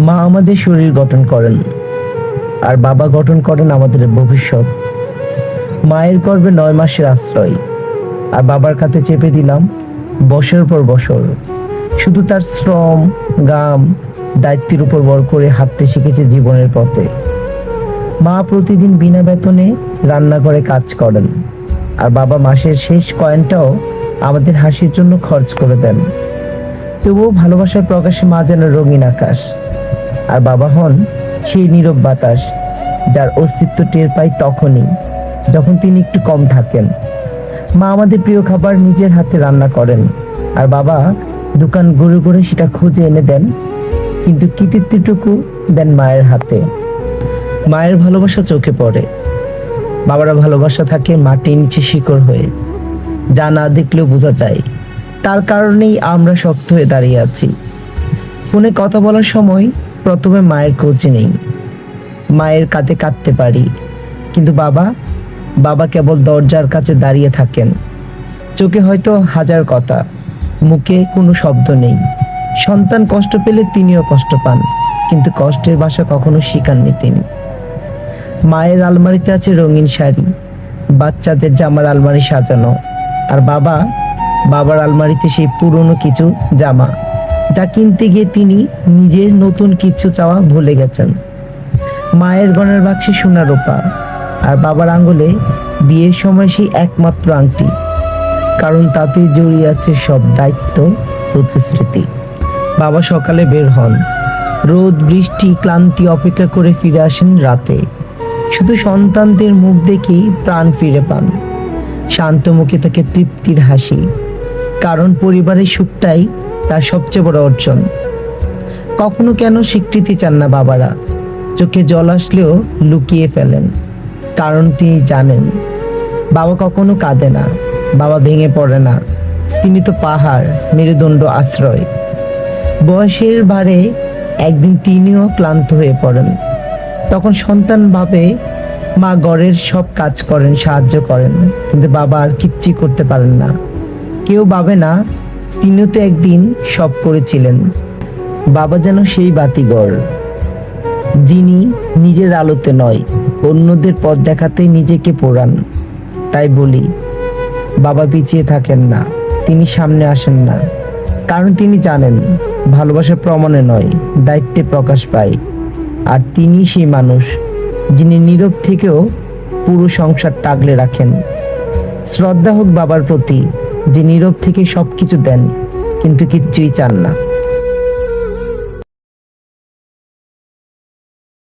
মা আমাদের শরীর গঠন করেন, আর বাবা গঠন করেন আমাদের ভবিষ্যৎ। মায়ের গর্ভে 9 মাসের আশ্রয়, আর বাবার কাছে চেপে দিলাম বছর পর বছর। শুধু তার শ্রম, গাম, দায়িত্বের উপর ভর করে হাঁটতে শিখেছে জীবনের পথে। মা প্রতিদিন বিনা বেতনে রান্না করে কাজ করেন, আর বাবা মাসের শেষ কয়েনটাও আমাদের হাসির জন্য খরচ করে দেন। তবুও ভালোবাসার প্রকাশে মা যেন রঙিন আকাশ, আর বাবা হন সেই নীরব বাতাস যার অস্তিত্ব টের পাই তখনই যখন তিনি একটু কম থাকেন। মা আমাদের প্রিয় খাবার নিজের হাতে রান্না করেন, আর বাবা দোকান ঘুরে ঘুরে সেটা খুঁজে এনে দেন, কিন্তু কৃতিত্বটুকু দেন মায়ের হাতে। মায়ের ভালোবাসা চোখে পড়ে, বাবারা ভালোবাসা থাকে মাটির নিচে শিকড় হয়ে, যা না দেখলেও বোঝা যায়। তার কারণেই আমরা শক্ত হয়ে দাঁড়িয়ে আছি। ফোনে কথা বলার সময় প্রথমে মায়ের খোঁজ নেই, মায়ের কাঁধে কাঁদতে পারি, কিন্তু বাবা কেবল দরজার কাছে দাঁড়িয়ে থাকেন। চোখে হয়তো হাজার কথা, মুখে কোনো শব্দ নেই। সন্তান কষ্ট পেলে তিনিও কষ্ট পান, কিন্তু কষ্টের ভাষা কখনো শিখাননি তিনি। মায়ের আলমারিতে আছে রঙিন শাড়ি, বাচ্চাদের জামার আলমারি সাজানো, আর বাবার আলমারিতে সেই পুরনো কিছু জামা, যা কিনতে গিয়ে তিনি নিজের নতুন কিছু চাওয়া ভুলে গেছেন। মায়ের গয়নার বাক্সে সোনা রূপা, আর বাবার আঙ্গুলে বিয়ের সময় সেই একমাত্র আংটি, কারণ তাতে জড়িয়ে আছে সব দায়িত্ব, প্রতিশ্রুতি। বাবা সকালে বের হন, রোদ বৃষ্টি ক্লান্তি অপেক্ষা করে ফিরে আসেন রাতে। শুধু সন্তানদের মুখ দেখেই প্রাণ ফিরে পান। শান্ত মুখে থাকে তৃপ্তির হাসি, কারণ পরিবারের সুখটাই তার সবচেয়ে বড় অর্জন। কখনো কেন স্বীকৃতি চান না বাবারা, চোখে জল আসলেও লুকিয়ে ফেলেন, কারণ তিনি জানেন বাবা কখনো কাঁদে না, বাবা ভেঙে পড়ে না। তিনি তো পাহাড়, মেরুদণ্ড, আশ্রয়। বয়সের ভারে একদিন তিনিও ক্লান্ত হয়ে পড়েন, তখন সন্তান ভাবে মা ঘরের সব কাজ করেন, সাহায্য করেন, কিন্তু বাবা আর কিচ্ছু করতে পারেন না। কেউ ভাবে না তিনিও তো একদিন সব করেছিলেন। বাবা যেন সেই বাতিঘর, যিনি নিজের আলোতে নয়, অন্যদের পথ দেখাতে নিজেকে পোড়ান। তাই বলি, বাবা পিছিয়ে থাকেন না, তিনি সামনে আসেন না, কারণ তিনি জানেন ভালোবাসার প্রমাণে নয়, দায়িত্বে প্রকাশ পায়। আর তিনি সেই মানুষ যিনি নীরব থেকেও পুরো সংসার টাগলে রাখেন। শ্রদ্ধা হোক বাবার প্রতি, যে নীরব থেকে সবকিছু দেন কিন্তু কিচ্ছুই চান না।